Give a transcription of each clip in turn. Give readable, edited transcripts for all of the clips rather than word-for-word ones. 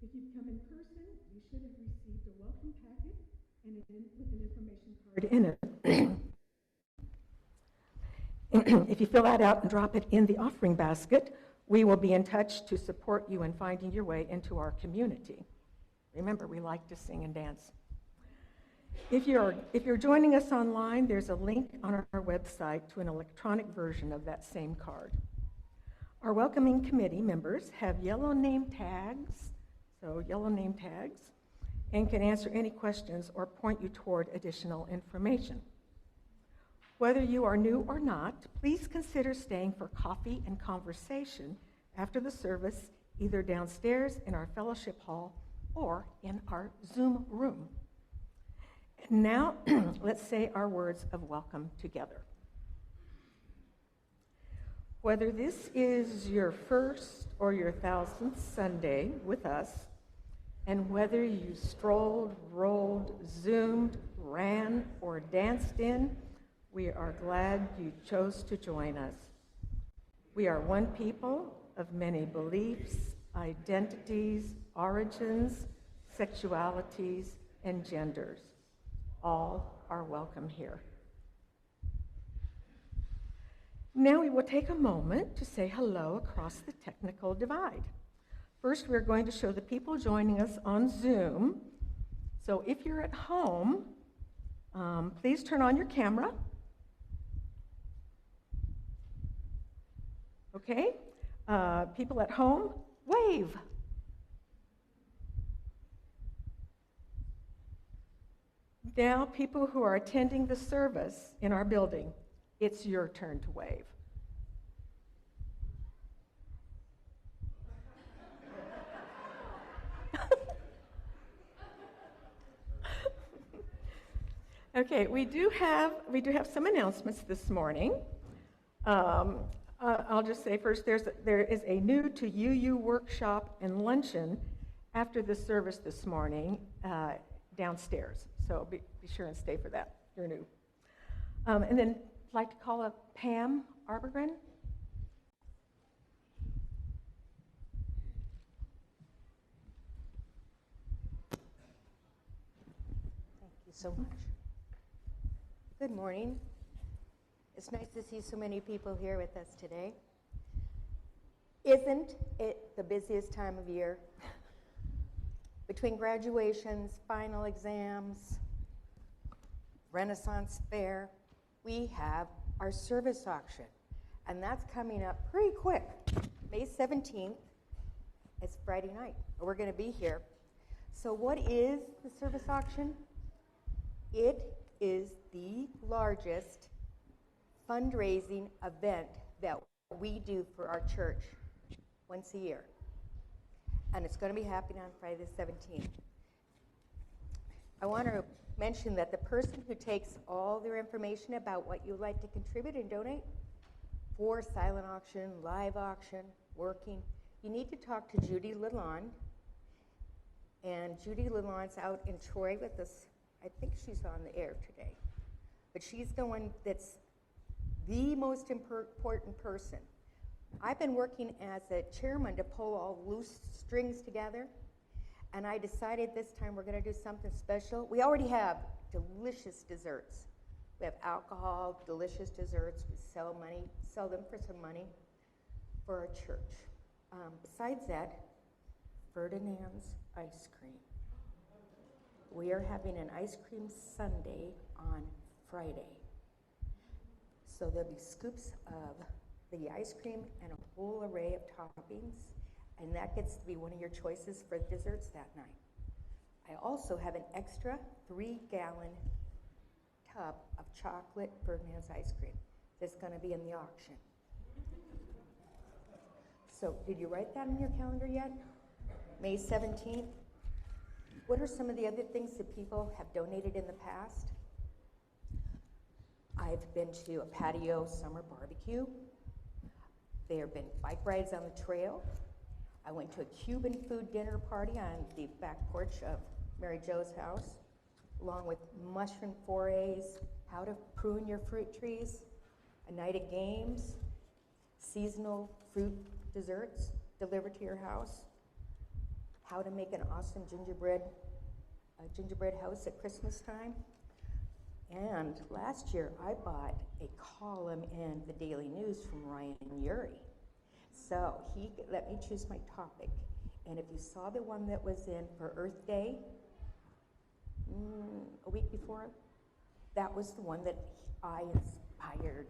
If you've come in person, you should have received a welcome packet and with an information card in it. If you fill that out and drop it in the offering basket, we will be in touch to support you in finding your way into our community. Remember, we like to sing and dance. If you're joining us online, there's a link on our website to an electronic version of that same card. Our welcoming committee members have yellow name tags, and can answer any questions or point you toward additional information. Whether you are new or not, please consider staying for coffee and conversation after the service, either downstairs in our fellowship hall or in our Zoom room. And now, let's say our words of welcome together. Whether this is your first or your 1000th Sunday with us, and whether you strolled, rolled, Zoomed, ran, or danced in, we are glad you chose to join us. We are one people of many beliefs, identities, origins, sexualities, and genders. All are welcome here. Now we will take a moment to say hello across the technical divide. First, we're going to show the people joining us on Zoom. So if you're at home, please turn on your camera. Okay? People at home, wave. Now, people who are attending the service in our building, it's your turn to wave. Okay, we do have some announcements this morning. I'll just say first, there is a new to UU workshop and luncheon after the service this morning downstairs. So be sure and stay for that. You're new. And then I'd like to call up Pam Arbergren. Thank you so much. Good morning. It's nice to see so many people here with us today. Isn't it the busiest time of year? Between graduations, final exams, Renaissance Fair, we have our service auction. And that's coming up pretty quick. May 17th, it's Friday night. We're going to be here. So what is the service auction? It is the largest fundraising event that we do for our church once a year. And it's going to be happening on Friday the 17th. I want to mention that the person who takes all their information about what you'd like to contribute and donate for silent auction, live auction, working, you need to talk to Judy Lalonde. And Judy Lalonde's out in Troy with us. I think she's on the air today. But she's the one that's the most important person. I've been working as a chairman to pull all loose strings together, and I decided this time we're going to do something special. We already have delicious desserts. We have alcohol, delicious desserts. We sell them for some money for our church. Besides that, Ferdinand's ice cream. We are having an ice cream sundae on Friday. So there'll be scoops of the ice cream and a whole array of toppings, and that gets to be one of your choices for desserts that night. I also have an extra 3-gallon tub of chocolate Ferdinand's ice cream that's going to be in the auction. So did you write that in your calendar yet? May 17th. What are some of the other things that people have donated in the past? I've been to a patio summer barbecue. There have been bike rides on the trail. I went to a Cuban food dinner party on the back porch of Mary Jo's house, along with mushroom forays, how to prune your fruit trees, a night of games, seasonal fruit desserts delivered to your house, how to make an awesome gingerbread house at Christmas time. And last year, I bought a column in the Daily News from Ryan Ury. So he let me choose my topic. And if you saw the one that was in for Earth Day, a week before, that was the one that I inspired.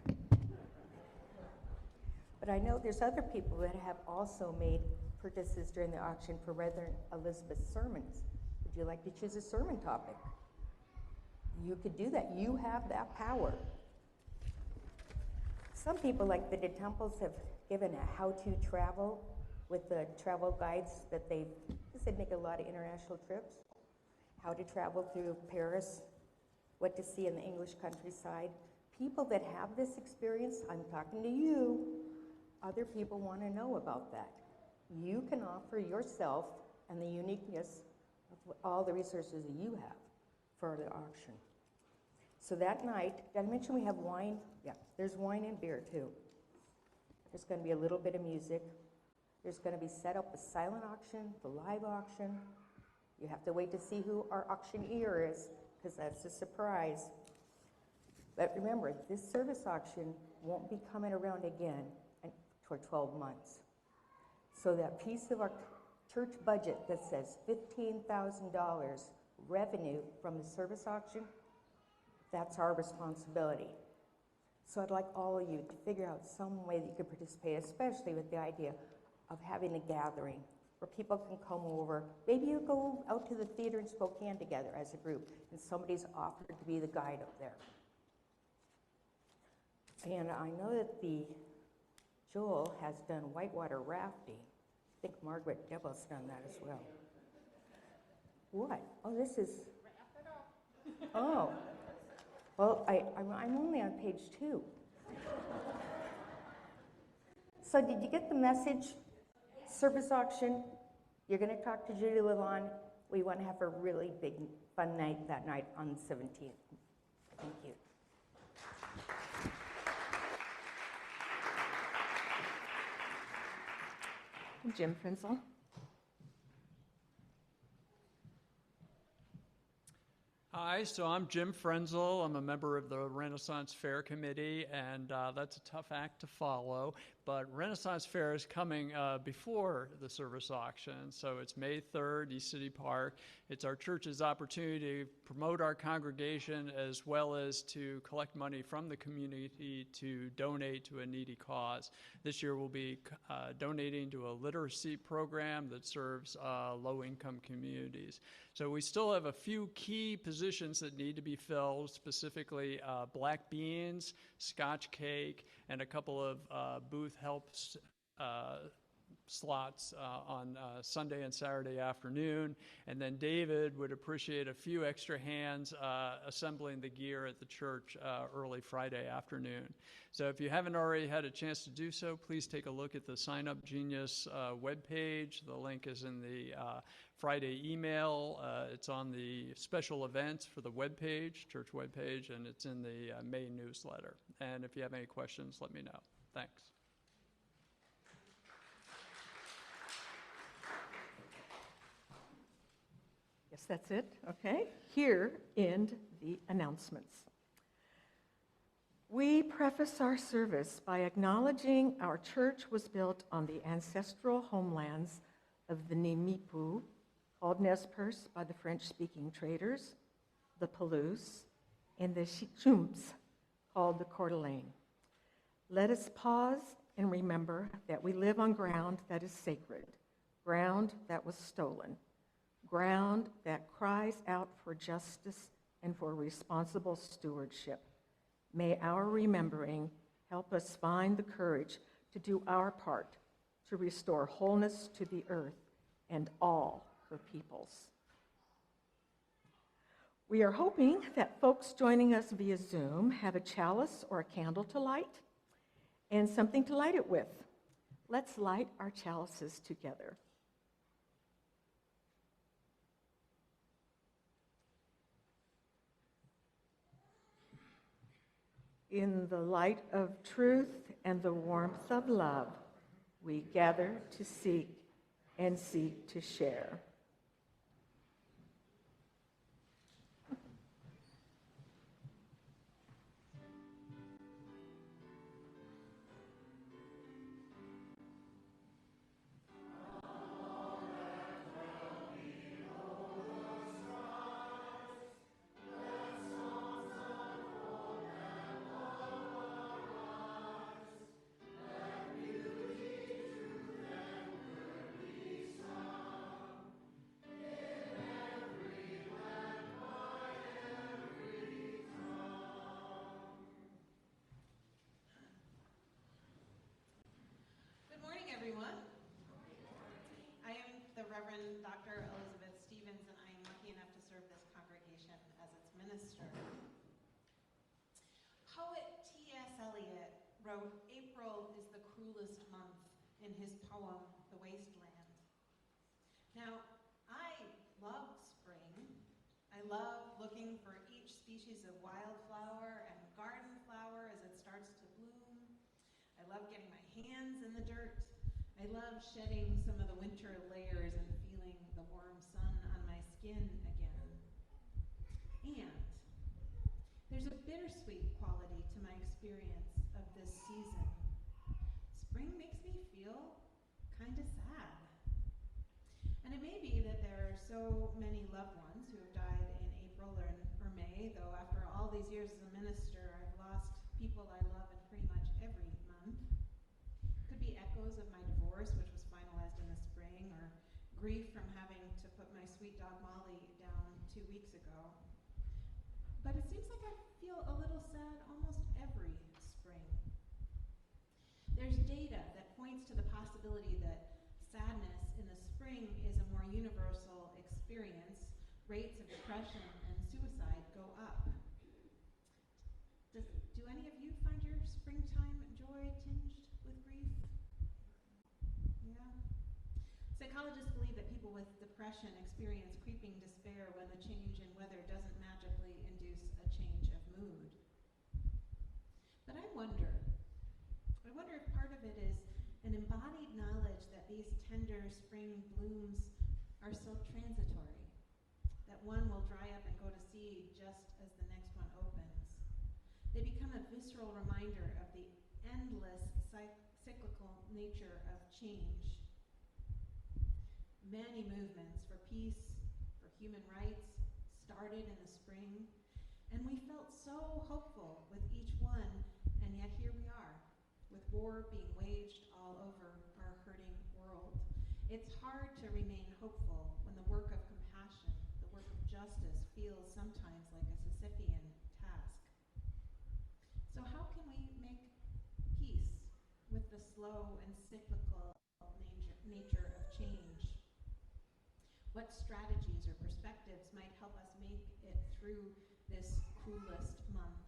But I know there's other people that have also made purchases during the auction for Reverend Elizabeth's sermons. Would you like to choose a sermon topic? You could do that. You have that power. Some people, like the De Temples, have given a how-to travel with the travel guides that they make a lot of international trips. How to travel through Paris, what to see in the English countryside. People that have this experience, I'm talking to you, other people want to know about that. You can offer yourself and the uniqueness of all the resources that you have for the auction. So that night, did I mention we have wine? Yeah, there's wine and beer too. There's going to be a little bit of music. There's going to be set up a silent auction, the live auction. You have to wait to see who our auctioneer is, because that's a surprise. But remember, this service auction won't be coming around again for 12 months. So that piece of our church budget that says $15,000 revenue from the service auction, that's our responsibility. So I'd like all of you to figure out some way that you can participate, especially with the idea of having a gathering where people can come over. Maybe you go out to the theater in Spokane together as a group, and somebody's offered to be the guide up there. And I know that Joel has done whitewater rafting. I think Margaret Debble's done that as well. What? Oh, this is... Oh. Well, I'm only on page 2. So did you get the message? Service auction. You're going to talk to Judy Lalonde. We want to have a really big, fun night that night on the 17th. Thank you. Jim Frenzel. Hi, so I'm Jim Frenzel. I'm a member of the Renaissance Fair Committee, and that's a tough act to follow. But Renaissance Fair is coming before the service auction, so it's May 3rd, East City Park. It's our church's opportunity to promote our congregation as well as to collect money from the community to donate to a needy cause. This year we'll be donating to a literacy program that serves low-income communities. So we still have a few key positions that need to be filled, specifically black beans, scotch cake, and a couple of booth help slots on Sunday and Saturday afternoon. And then David would appreciate a few extra hands assembling the gear at the church early Friday afternoon. So if you haven't already had a chance to do so, please take a look at the Sign Up Genius webpage. The link is in the Friday email. It's on the special events for the webpage, church webpage, and it's in the May newsletter. And if you have any questions, let me know. Thanks. Yes, that's it. Okay. Here end the announcements. We preface our service by acknowledging our church was built on the ancestral homelands of the Nimipu, called Nez Perce by the French-speaking traders, the Palouse, and the Chichums, called the Coeur d'Alene. Let us pause and remember that we live on ground that is sacred, ground that was stolen, ground that cries out for justice and for responsible stewardship. May our remembering help us find the courage to do our part to restore wholeness to the earth and all her peoples. We are hoping that folks joining us via Zoom have a chalice or a candle to light and something to light it with. Let's light our chalices together. In the light of truth and the warmth of love, we gather to seek and seek to share. minister. Poet T.S. Eliot wrote, "April is the cruelest month," in his poem, The Wasteland. Now, I love spring. I love looking for each species of wildflower and garden flower as it starts to bloom. I love getting my hands in the dirt. I love shedding some of the winter layers and feeling the warm sun on my skin again. And there's a bittersweet quality to my experience of this season. Spring makes me feel kind of sad. And it may be that there are so many loved ones who have died in April or May, though after all these years as a minister, I've lost people I love in pretty much every month. Could be echoes of my divorce, which was finalized in the spring, or grief from having to put my sweet dog Molly down 2 weeks ago. But it seems like I feel a little sad almost every spring. There's data that points to the possibility that sadness in the spring is a more universal experience. Rates of depression and suicide go up. Do any of you find your springtime joy tinged with grief? Yeah. Psychologists believe that people with depression experience creeping despair when the change in weather doesn't magically induce a change of mood. But I wonder if part of it is an embodied knowledge that these tender spring blooms are so transitory, that one will dry up and go to seed just as the next one opens. They become a visceral reminder of the endless cyclical nature of change. Many movements for peace, for human rights, started in the spring, and we felt so hopeful with each one, and yet here we are, with war being waged all over our hurting world. It's hard to remain hopeful when the work of compassion, the work of justice, feels sometimes like a Sisyphean task. So how can we make peace with the slow and cyclical nature of change? What strategies or perspectives might help us make it through this cruelest month?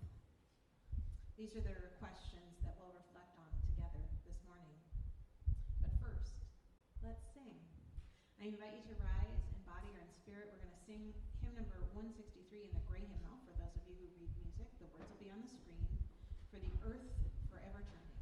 These are the questions that we'll reflect on together this morning. But first, let's sing. I invite you to rise in body or in spirit. We're going to sing hymn number 163 in the Gray Hymnal. For those of you who read music, the words will be on the screen. For the earth forever turning.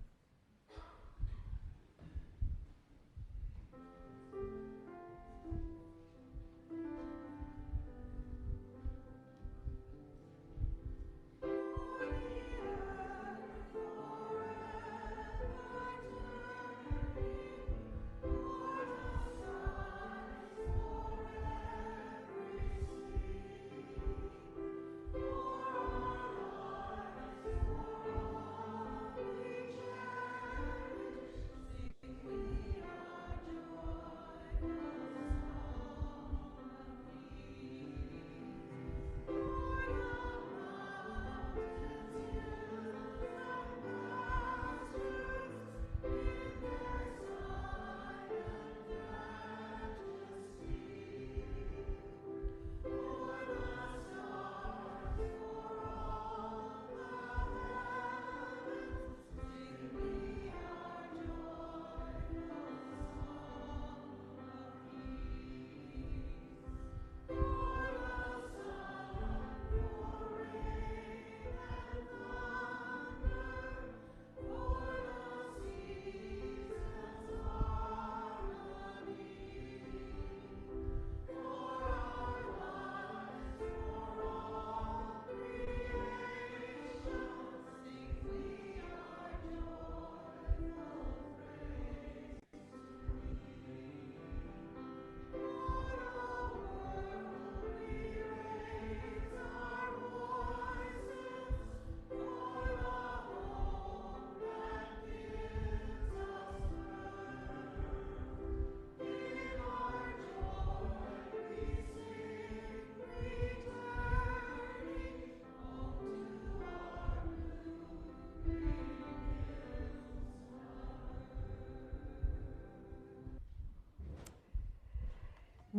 Rejoice.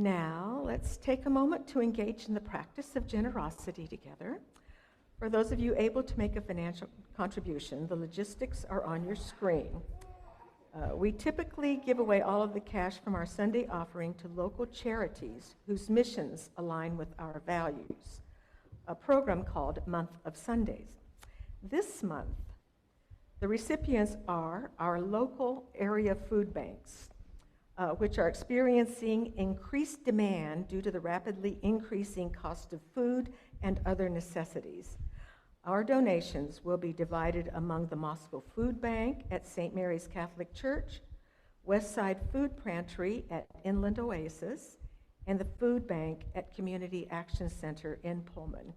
Now, let's take a moment to engage in the practice of generosity together. For those of you able to make a financial contribution, the logistics are on your screen. We typically give away all of the cash from our Sunday offering to local charities whose missions align with our values, a program called Month of Sundays. This month, the recipients are our local area food banks, which are experiencing increased demand due to the rapidly increasing cost of food and other necessities. Our donations will be divided among the Moscow Food Bank at St. Mary's Catholic Church, Westside Food Pantry at Inland Oasis, and the Food Bank at Community Action Center in Pullman.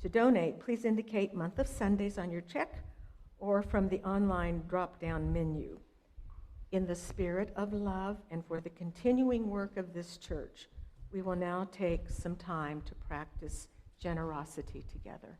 To donate, please indicate Month of Sundays on your check or from the online drop-down menu. In the spirit of love and for the continuing work of this church, we will now take some time to practice generosity together.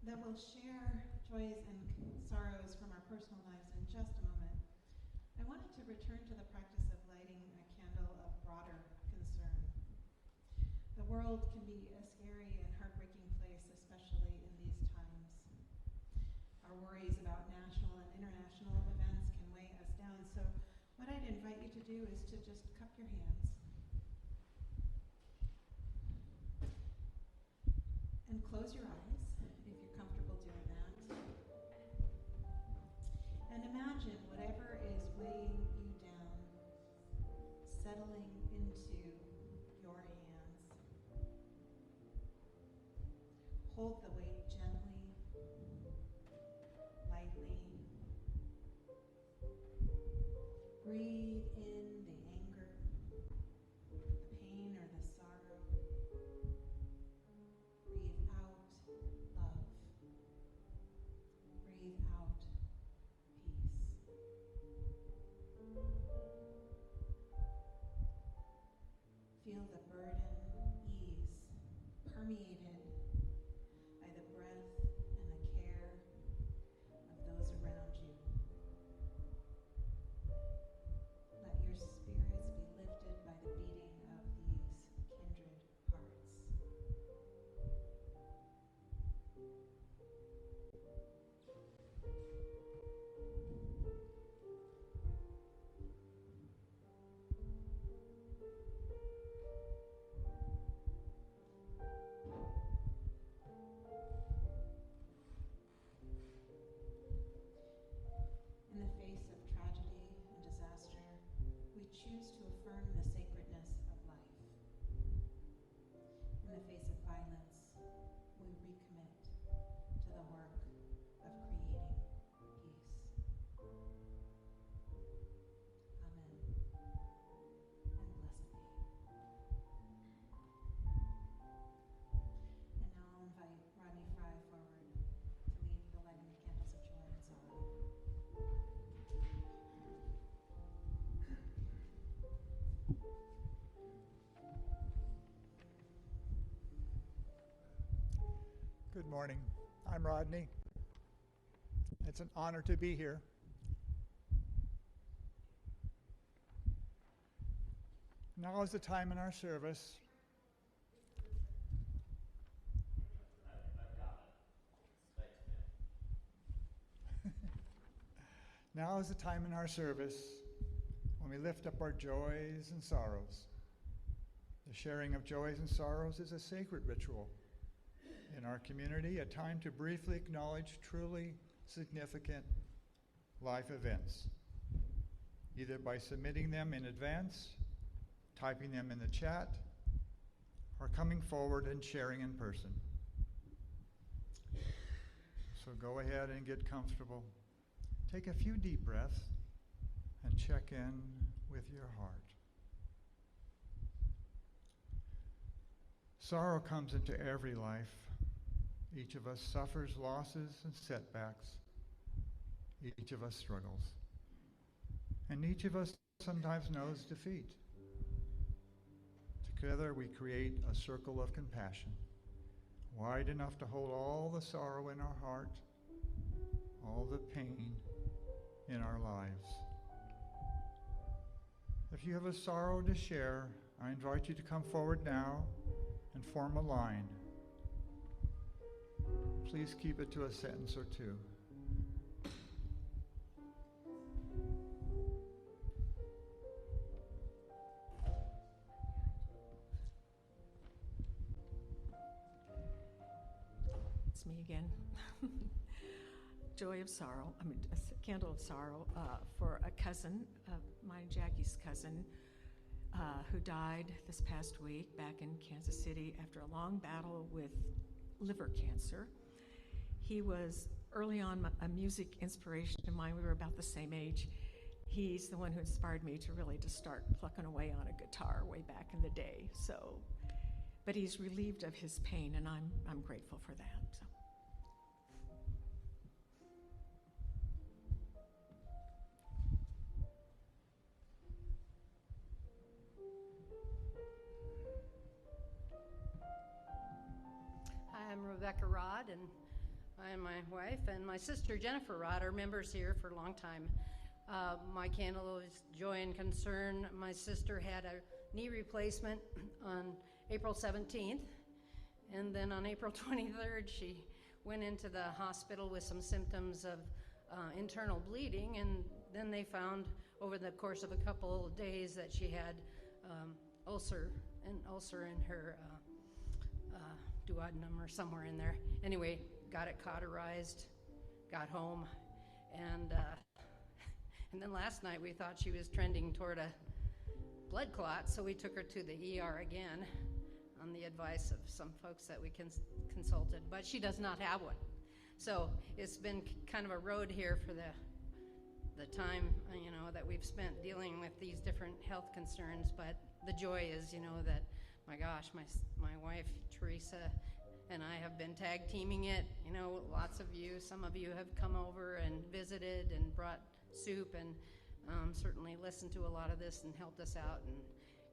That we'll share joys and sorrows from our personal lives in just a moment. I wanted to return to the practice of lighting a candle of broader concern. The world can be a scary and heartbreaking place, especially in these times. Our worries about national and international events can weigh us down, so what I'd invite you to do is to just cup your hands and close your eyes. Comfortable doing that. And imagine whatever is weighing you down, settling into your hands. Hold the weight gently, lightly. Breathe in the anger, the pain, or the sorrow. Breathe out love. Breathe out peace. Feel the burden ease, permeated by the breath and the care of those around you. Let choose to affirm the sacredness of life. In the face of violence, we recommit to the work of creating peace. Amen. And blessed be. And now I'll invite Rodney Fry forward to lead the lighting of candles of joy and sorrow. Good morning. I'm Rodney. It's an honor to be here. Now is the time in our service. Now is the time in our service when we lift up our joys and sorrows. The sharing of joys and sorrows is a sacred ritual in our community, a time to briefly acknowledge truly significant life events, either by submitting them in advance, typing them in the chat, or coming forward and sharing in person. So go ahead and get comfortable. Take a few deep breaths and check in with your heart. Sorrow comes into every life. Each of us suffers losses and setbacks. Each of us struggles. And each of us sometimes knows defeat. Together we create a circle of compassion, wide enough to hold all the sorrow in our heart, all the pain in our lives. If you have a sorrow to share, I invite you to come forward now and form a line. Please keep it to a sentence or two. It's me again. Joy of sorrow, a candle of sorrow for a cousin of mine, Jackie's cousin, who died this past week back in Kansas City after a long battle with liver cancer. He was early on a music inspiration of mine. We were about the same age. He's the one who inspired me to really just start plucking away on a guitar way back in the day. So, but he's relieved of his pain, and I'm grateful for that. So. Hi, I'm Rebecca Rod, and I am my wife, and my sister Jennifer Rod are members here for a long time. My candle is joy and concern. My sister had a knee replacement on April 17th, and then on April 23rd, she went into the hospital with some symptoms of internal bleeding, and then they found over the course of a couple of days that she had an ulcer in her duodenum or somewhere in there. Anyway, got it cauterized, got home, and then last night we thought she was trending toward a blood clot, so we took her to the ER again on the advice of some folks that we consulted, but she does not have one. So it's been kind of a road here for the time, that we've spent dealing with these different health concerns, but the joy is, that, my gosh, my wife, Teresa, and I have been tag teaming it. Lots of you, some of you have come over and visited and brought soup and certainly listened to a lot of this and helped us out. And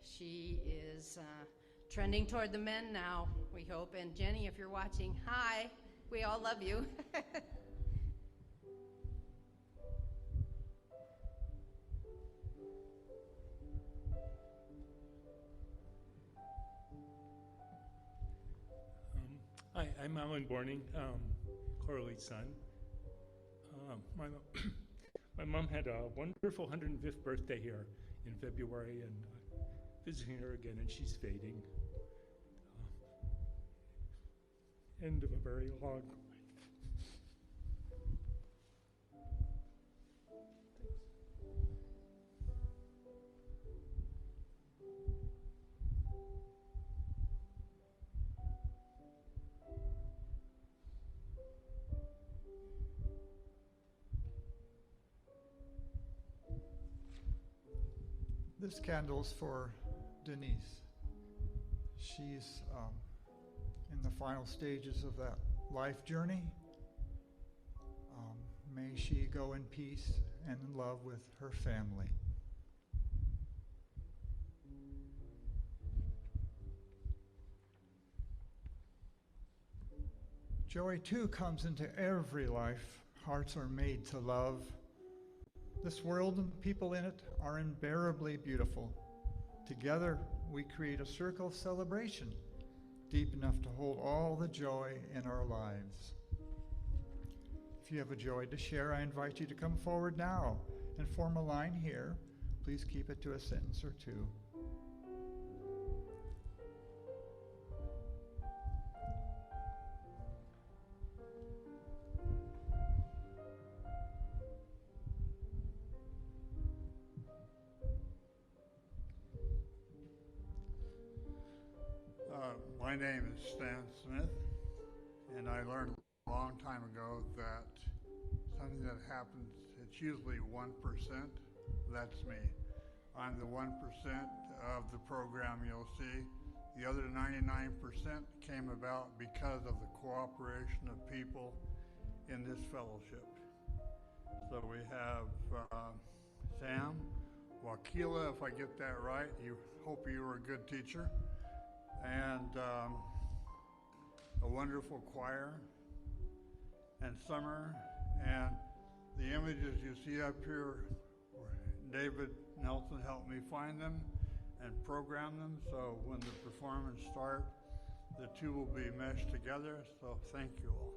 she is trending toward the men now, we hope. And Jenny, if you're watching, hi, we all love you. Hi, I'm Alan Borning, Corley's son. My mom had a wonderful 105th birthday here in February, and visiting her again, and she's fading. End of a very long life. This candle's for Denise. She's in the final stages of that life journey. May she go in peace and in love with her family. Joy too comes into every life. Hearts are made to love. This world and the people in it are unbearably beautiful. Together, we create a circle of celebration deep enough to hold all the joy in our lives. If you have a joy to share, I invite you to come forward now and form a line here. Please keep it to a sentence or two. My name is Stan Smith, and I learned a long time ago that something that happens, it's usually 1%. That's me. I'm the 1% of the program you'll see. The other 99% came about because of the cooperation of people in this fellowship. So we have Sam, Wakila, if I get that right. Hope you were a good teacher. And a wonderful choir, and Summer, and the images you see up here, David Nelson helped me find them and program them, so when the performance starts, the two will be meshed together, so thank you all.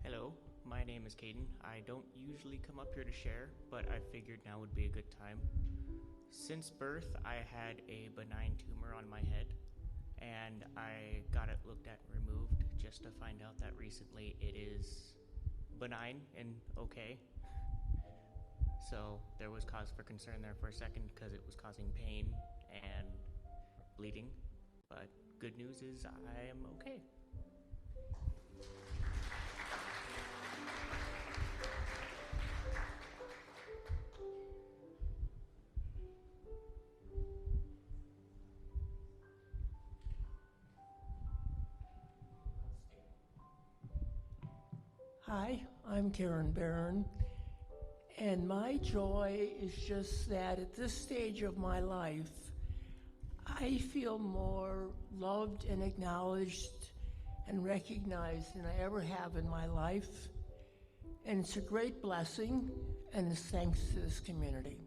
Hello, my name is Caden. I don't usually come up here to share, but I figured now would be a good time. Since birth, I had a benign tumor on my head, and I got it looked at and removed just to find out that recently it is benign and okay. So there was cause for concern there for a second because it was causing pain and bleeding, but good news is I am okay. Hi, I'm Karen Barron, and my joy is just that at this stage of my life, I feel more loved and acknowledged and recognized than I ever have in my life, and it's a great blessing, and it's thanks to this community.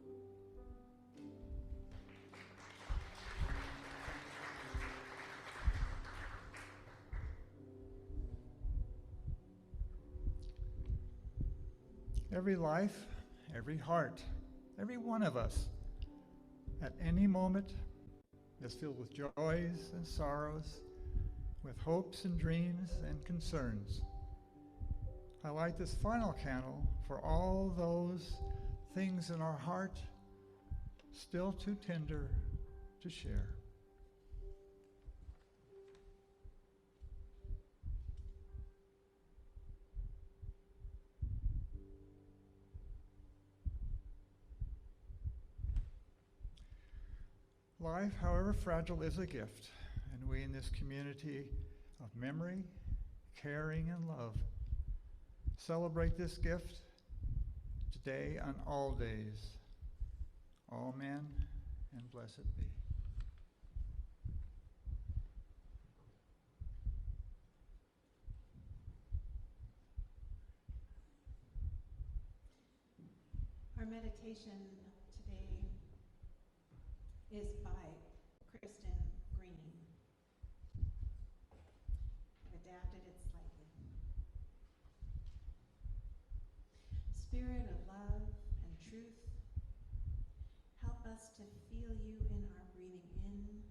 Every life, every heart, every one of us, at any moment, is filled with joys and sorrows, with hopes and dreams and concerns. I light this final candle for all those things in our heart still too tender to share. Life, however fragile, is a gift, and we in this community of memory, caring, and love celebrate this gift today on all days. Amen, and blessed be. Our meditation today is by Kristen Green. I've adapted it slightly. Spirit of love and truth, help us to feel you in our breathing in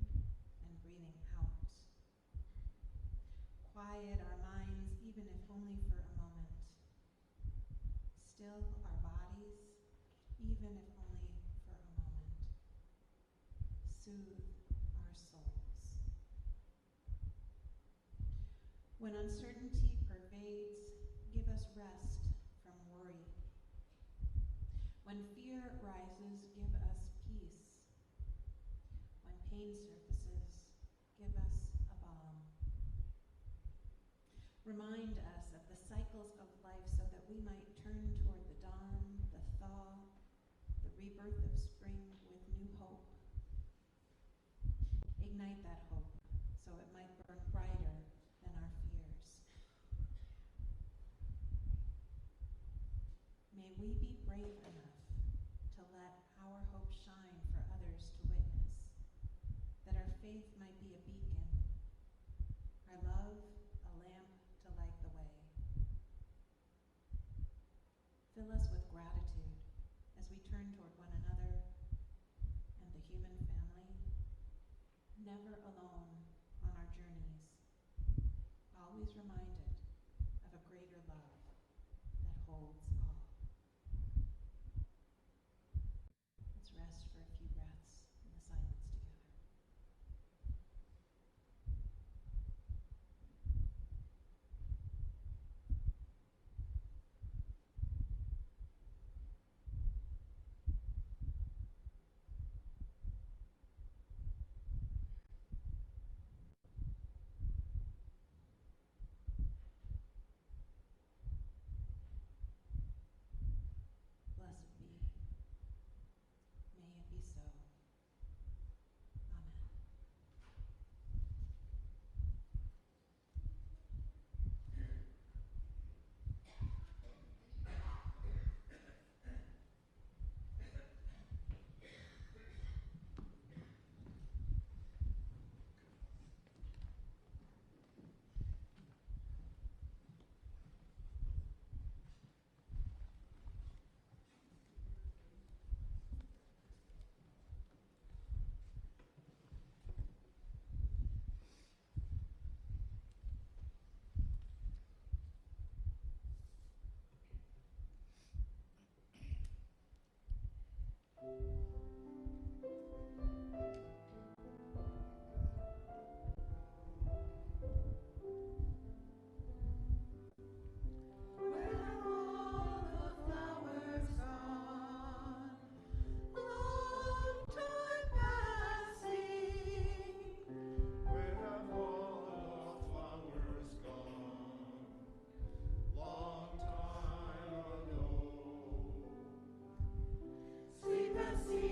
and breathing out. Quiet our minds, even if only for a moment. Still our bodies, even if only for a moment. Soothe our souls. When uncertainty pervades, give us rest from worry. When fear rises, give us peace. When pain surfaces, give us a balm. Remind us of the cycles of life so that we might turn toward the dawn, the thaw, the rebirth of spring with new hope. Ignite that hope so it might burn brighter than our fears. May we be brave enough to let our hope shine for others to witness, that our faith might be a beacon, our love a lamp to light the way. Fill us with gratitude as we turn toward one another and the human family, never alone on our journeys, always reminded of a greater love that holds all. Let's rest for a few breaths in the silence together. Blessed be. May it be so. Amen. Sleep and see.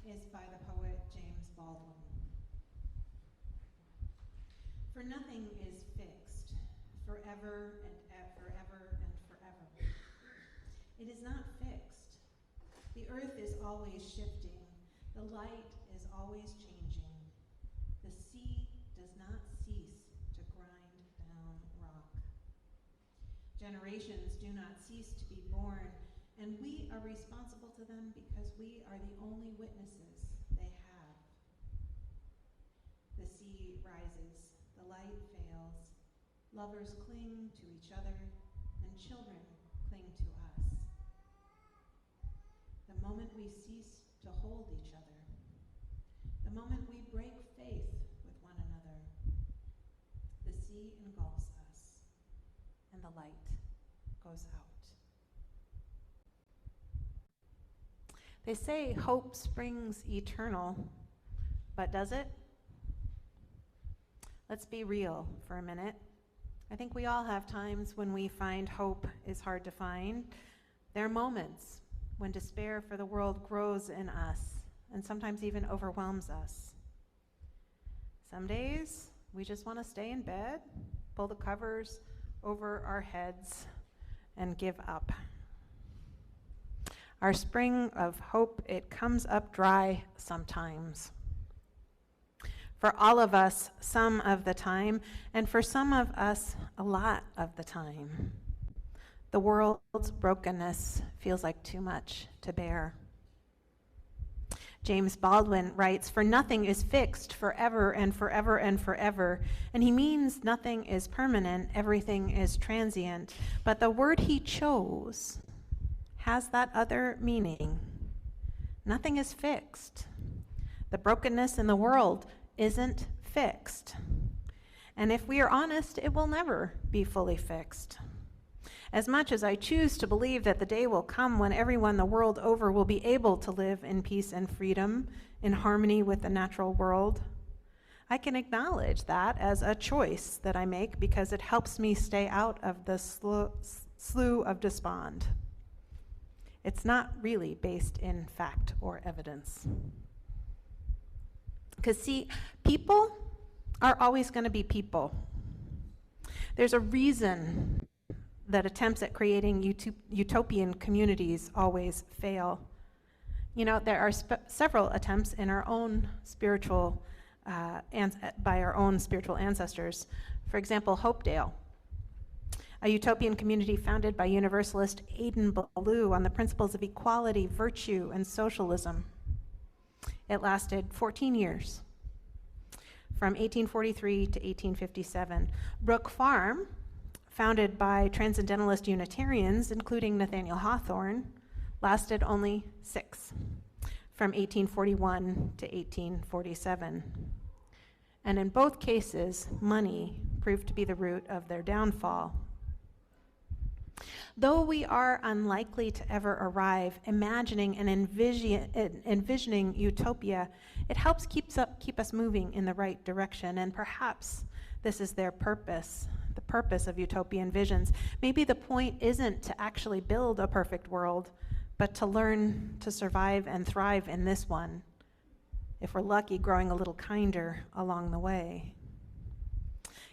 is by the poet James Baldwin. For nothing is fixed, forever and forever and forever. It is not fixed. The earth is always shifting. The light is always changing. The sea does not cease to grind down rock. Generations do not cease to be born, and we are responsible to them because we are the only witnesses they have. The sea rises, the light fails, lovers cling to each other, and children cling to us. The moment we cease to hold each other, the moment we break faith with one another, the sea engulfs us, and the light goes out. They say hope springs eternal, but does it? Let's be real for a minute. I think we all have times when we find hope is hard to find. There are moments when despair for the world grows in us and sometimes even overwhelms us. Some days we just want to stay in bed, pull the covers over our heads, and give up. Our spring of hope, it comes up dry sometimes. For all of us, some of the time, and for some of us, a lot of the time. The world's brokenness feels like too much to bear. James Baldwin writes, "For nothing is fixed forever and forever and forever." And he means nothing is permanent, everything is transient. But the word he chose has that other meaning. Nothing is fixed. The brokenness in the world isn't fixed. And if we are honest, it will never be fully fixed. As much as I choose to believe that the day will come when everyone the world over will be able to live in peace and freedom, in harmony with the natural world, I can acknowledge that as a choice that I make because it helps me stay out of the slough of despond. It's not really based in fact or evidence. Because see, people are always going to be people. There's a reason that attempts at creating utopian communities always fail. You know, there are several attempts in our own spiritual, by our own spiritual ancestors. For example, Hopedale, a utopian community founded by Universalist Aidan Ballou on the principles of equality, virtue, and socialism. It lasted 14 years, from 1843 to 1857. Brook Farm, founded by Transcendentalist Unitarians, including Nathaniel Hawthorne, lasted only 6, from 1841 to 1847. And in both cases, money proved to be the root of their downfall. Though we are unlikely to ever arrive imagining and envisioning utopia, it helps keep us moving in the right direction, and perhaps this is their purpose, the purpose of utopian visions. Maybe the point isn't to actually build a perfect world, but to learn to survive and thrive in this one, if we're lucky, growing a little kinder along the way.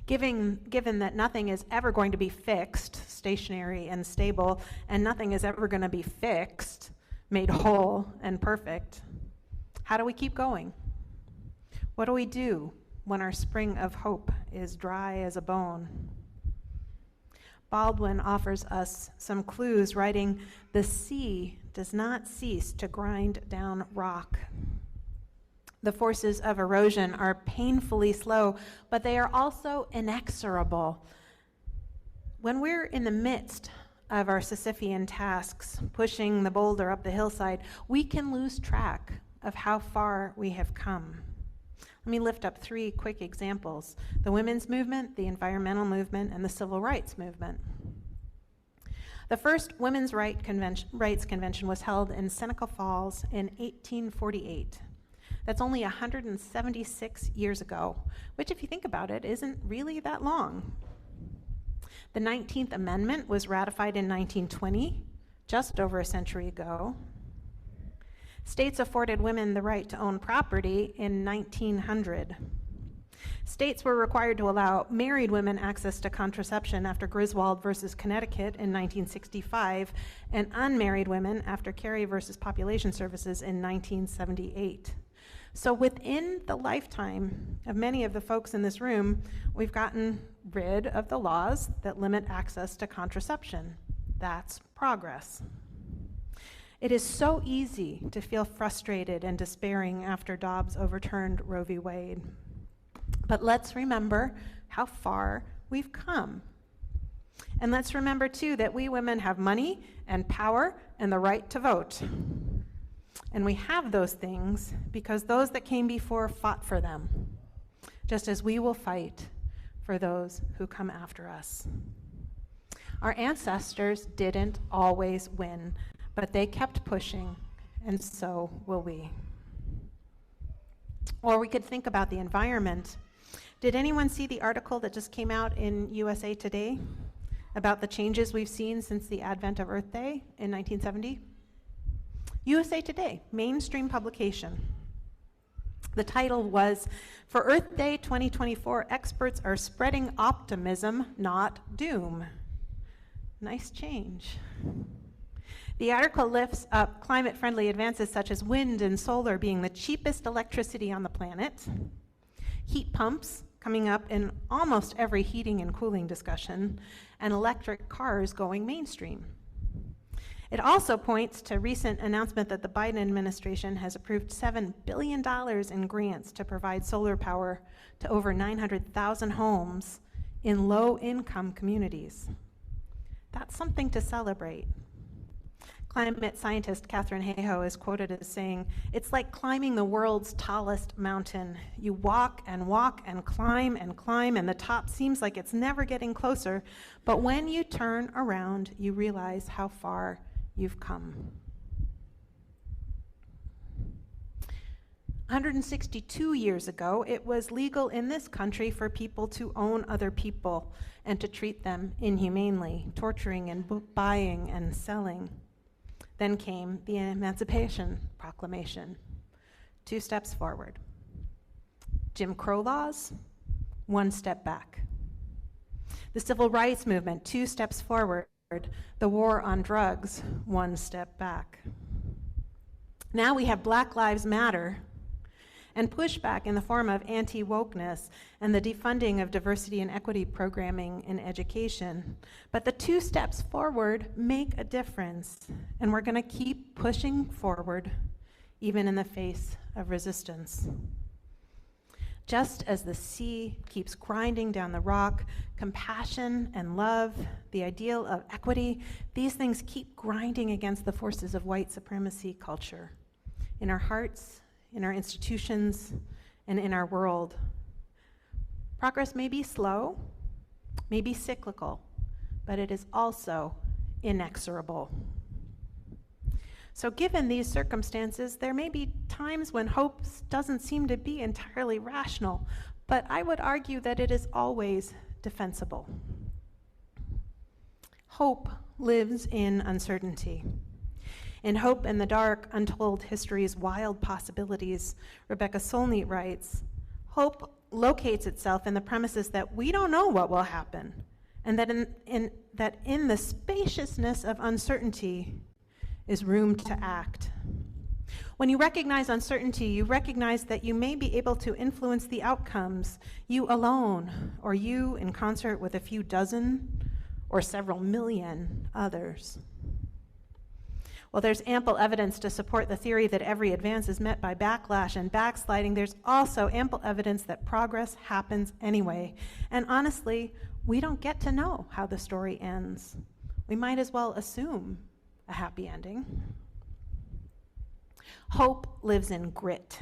Given that nothing is ever going to be fixed, stationary and stable, and nothing is ever going to be fixed, made whole and perfect, how do we keep going? What do we do when our spring of hope is dry as a bone? Baldwin offers us some clues, writing, "The sea does not cease to grind down rock. The forces of erosion are painfully slow, but they are also inexorable. When we're in the midst of our Sisyphean tasks, pushing the boulder up the hillside, we can lose track of how far we have come." Let me lift up 3 quick examples: the women's movement, the environmental movement, and the civil rights movement. The first women's rights convention was held in Seneca Falls in 1848. That's only 176 years ago, which, if you think about it, isn't really that long. The 19th Amendment was ratified in 1920, just over a century ago. States afforded women the right to own property in 1900. States were required to allow married women access to contraception after Griswold versus Connecticut in 1965, and unmarried women after Carey versus Population Services in 1978. So within the lifetime of many of the folks in this room, we've gotten rid of the laws that limit access to contraception. That's progress. It is so easy to feel frustrated and despairing after Dobbs overturned Roe v. Wade. But let's remember how far we've come. And let's remember, too, that we women have money and power and the right to vote. And we have those things because those that came before fought for them, just as we will fight for those who come after us. Our ancestors didn't always win, but they kept pushing, and so will we. Or we could think about the environment. Did anyone see the article that just came out in USA Today about the changes we've seen since the advent of Earth Day in 1970? USA Today, mainstream publication. The title was, "For Earth Day 2024, experts are spreading optimism, not doom." Nice change. The article lifts up climate-friendly advances such as wind and solar being the cheapest electricity on the planet, heat pumps coming up in almost every heating and cooling discussion, and electric cars going mainstream. It also points to a recent announcement that the Biden administration has approved $7 billion in grants to provide solar power to over 900,000 homes in low-income communities. That's something to celebrate. Climate scientist Katherine Hayhoe is quoted as saying, "It's like climbing the world's tallest mountain. You walk and climb, and the top seems like it's never getting closer, but when you turn around, you realize how far you've come." 162 years ago, it was legal in this country for people to own other people and to treat them inhumanely, torturing and buying and selling. Then came the Emancipation Proclamation. 2 steps forward. Jim Crow laws, 1 step back. The Civil Rights Movement, 2 steps forward. The war on drugs, 1 step back. Now we have Black Lives Matter and pushback in the form of anti-wokeness and the defunding of diversity and equity programming in education. But the 2 steps forward make a difference, and we're going to keep pushing forward even in the face of resistance. Just as the sea keeps grinding down the rock, compassion and love, the ideal of equity, these things keep grinding against the forces of white supremacy culture in our hearts, in our institutions, and in our world. Progress may be slow, may be cyclical, but it is also inexorable. So given these circumstances, there may be times when hope doesn't seem to be entirely rational, but I would argue that it is always defensible. Hope lives in uncertainty. In Hope in the Dark, Untold History's Wild Possibilities, Rebecca Solnit writes, "Hope locates itself in the premises that we don't know what will happen, and that in the spaciousness of uncertainty is room to act." When you recognize uncertainty, you recognize that you may be able to influence the outcomes, you alone, or you in concert with a few dozen or several million others. While there's ample evidence to support the theory that every advance is met by backlash and backsliding, there's also ample evidence that progress happens anyway. And honestly, we don't get to know how the story ends. We might as well assume a happy ending. Hope lives in grit,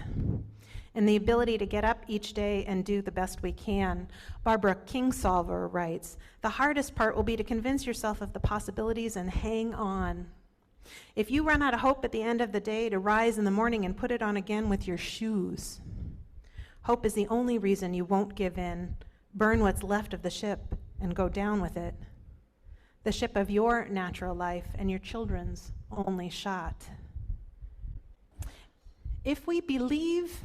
in the ability to get up each day and do the best we can. Barbara Kingsolver writes, "The hardest part will be to convince yourself of the possibilities and hang on. If you run out of hope at the end of the day, to rise in the morning and put it on again with your shoes. Hope is the only reason you won't give in, burn what's left of the ship, and go down with it. The ship of your natural life and your children's only shot." If we believe,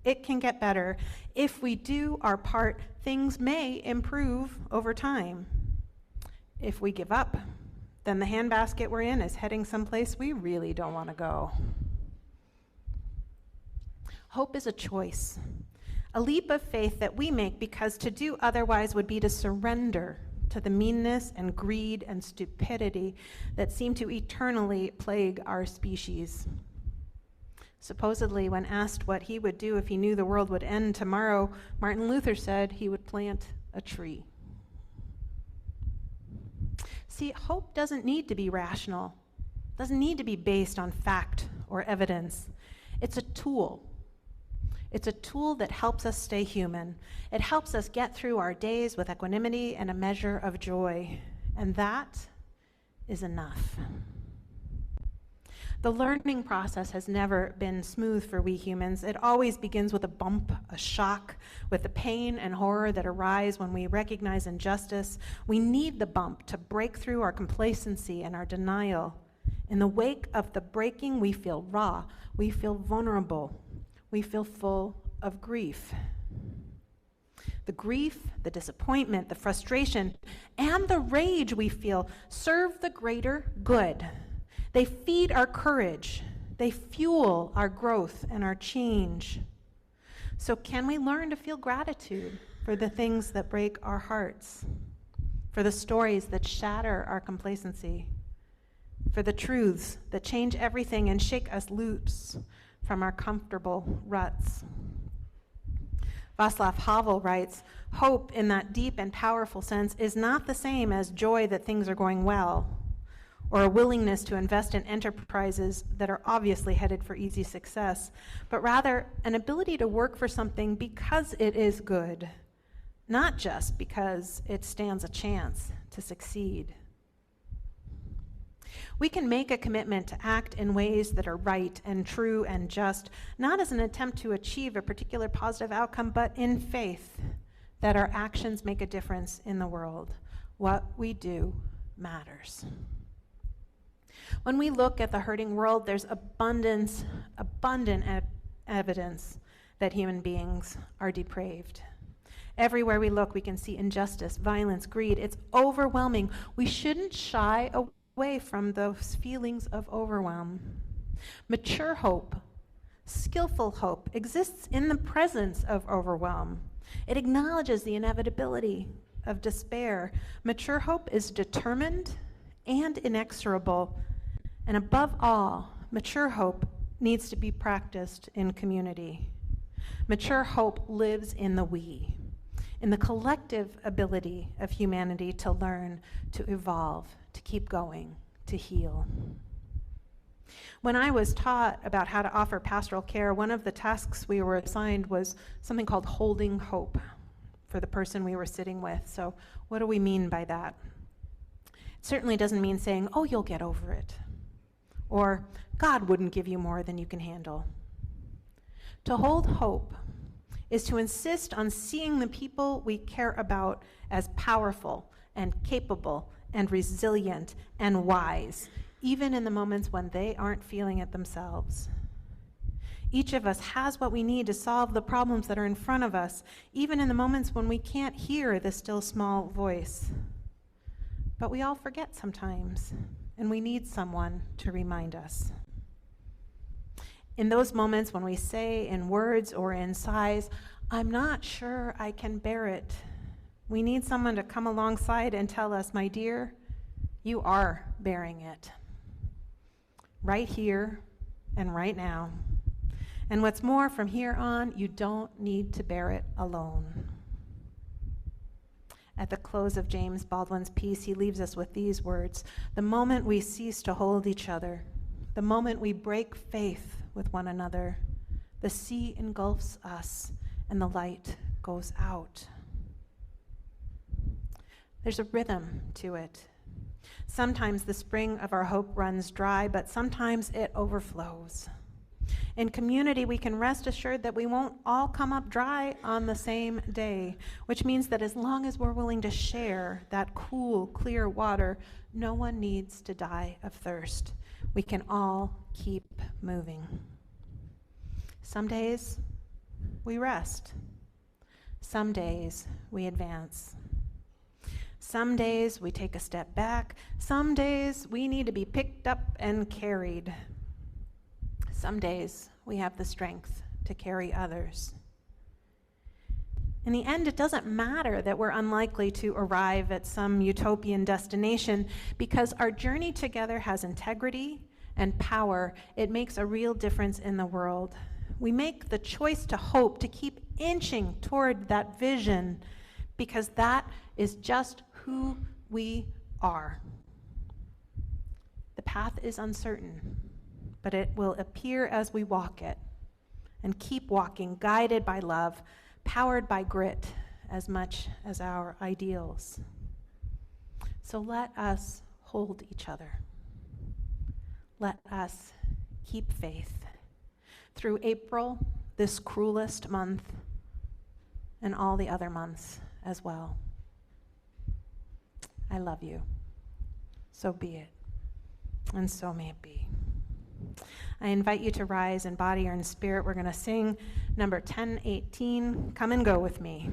it can get better. If we do our part, things may improve over time. If we give up, then the handbasket we're in is heading someplace we really don't want to go. Hope is a choice, a leap of faith that we make because to do otherwise would be to surrender to the meanness and greed and stupidity that seem to eternally plague our species. Supposedly, when asked what he would do if he knew the world would end tomorrow, Martin Luther said he would plant a tree. See, hope doesn't need to be rational, doesn't need to be based on fact or evidence. It's a tool. It's a tool that helps us stay human. It helps us get through our days with equanimity and a measure of joy. And that is enough. The learning process has never been smooth for we humans. It always begins with a bump, a shock, with the pain and horror that arise when we recognize injustice. We need the bump to break through our complacency and our denial. In the wake of the breaking, we feel raw, we feel vulnerable, we feel full of grief. The grief, the disappointment, the frustration, and the rage we feel serve the greater good. They feed our courage. They fuel our growth and our change. So can we learn to feel gratitude for the things that break our hearts, for the stories that shatter our complacency, for the truths that change everything and shake us loose from our comfortable ruts? Václav Havel writes, hope in that deep and powerful sense is not the same as joy that things are going well, or a willingness to invest in enterprises that are obviously headed for easy success, but rather an ability to work for something because it is good, not just because it stands a chance to succeed. We can make a commitment to act in ways that are right and true and just, not as an attempt to achieve a particular positive outcome, but in faith that our actions make a difference in the world. What we do matters. When we look at the hurting world, there's abundant evidence that human beings are depraved. Everywhere we look, we can see injustice, violence, greed. It's overwhelming. We shouldn't shy away from those feelings of overwhelm. Mature hope, skillful hope, exists in the presence of overwhelm. It acknowledges the inevitability of despair. Mature hope is determined and inexorable. And above all, mature hope needs to be practiced in community. Mature hope lives in the we, in the collective ability of humanity to learn, to evolve, to keep going, to heal. When I was taught about how to offer pastoral care, one of the tasks we were assigned was something called holding hope for the person we were sitting with. So what do we mean by that? It certainly doesn't mean saying, oh, you'll get over it, or God wouldn't give you more than you can handle. To hold hope is to insist on seeing the people we care about as powerful and capable and resilient and wise, even in the moments when they aren't feeling it themselves. Each of us has what we need to solve the problems that are in front of us, even in the moments when we can't hear the still small voice. But we all forget sometimes, and we need someone to remind us. In those moments when we say in words or in sighs, I'm not sure I can bear it, we need someone to come alongside and tell us, my dear, you are bearing it. Right here and right now. And what's more, from here on, you don't need to bear it alone. At the close of James Baldwin's piece, he leaves us with these words: the moment we cease to hold each other, the moment we break faith with one another, the sea engulfs us and the light goes out. There's a rhythm to it. Sometimes the spring of our hope runs dry, but sometimes it overflows. In community, we can rest assured that we won't all come up dry on the same day, which means that as long as we're willing to share that cool, clear water, no one needs to die of thirst. We can all keep moving. Some days we rest. Some days we advance. Some days we take a step back. Some days we need to be picked up and carried. Some days we have the strength to carry others. In the end, it doesn't matter that we're unlikely to arrive at some utopian destination because our journey together has integrity and power. It makes a real difference in the world. We make the choice to hope, to keep inching toward that vision because that is just who we are. The path is uncertain, but it will appear as we walk it and keep walking, guided by love, powered by grit as much as our ideals. So let us hold each other. Let us keep faith through April, this cruelest month, and all the other months as well. I love you. So be it, and so may it be. I invite you to rise in body or in spirit. We're going to sing number 1018, Come and Go With Me.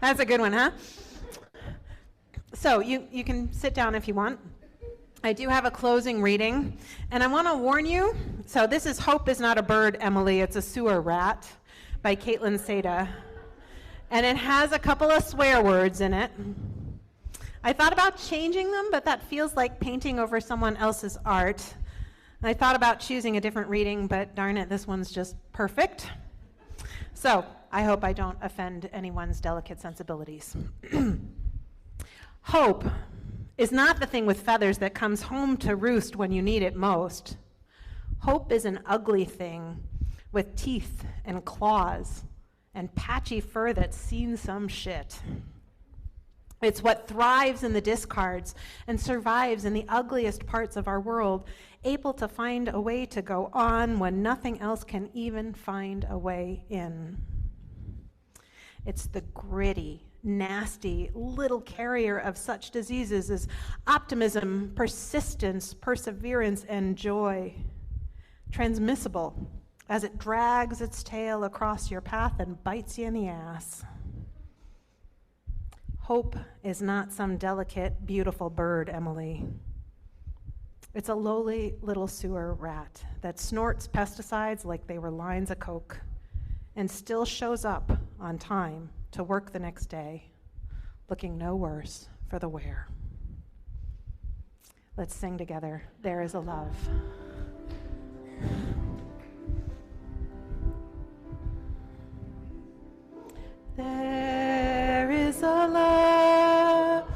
That's a good one, huh? So you can sit down if you want. I do have a closing reading, and I want to warn you. So this is Hope is Not a Bird, Emily. It's a Sewer Rat by Caitlin Seda. And it has a couple of swear words in it. I thought about changing them, but that feels like painting over someone else's art. And I thought about choosing a different reading, but darn it, this one's just perfect. So I hope I don't offend anyone's delicate sensibilities. Hope is not the thing with feathers that comes home to roost when you need it most. Hope is an ugly thing with teeth and claws and patchy fur that's seen some shit. It's what thrives in the discards and survives in the ugliest parts of our world, able to find a way to go on when nothing else can even find a way in. It's the gritty, nasty little carrier of such diseases as optimism, persistence, perseverance, and joy. Transmissible as it drags its tail across your path and bites you in the ass. Hope is not some delicate, beautiful bird, Emily. It's a lowly little sewer rat that snorts pesticides like they were lines of coke and still shows up on time to work the next day, looking no worse for the wear. Let's sing together, There Is a Love. There is a love,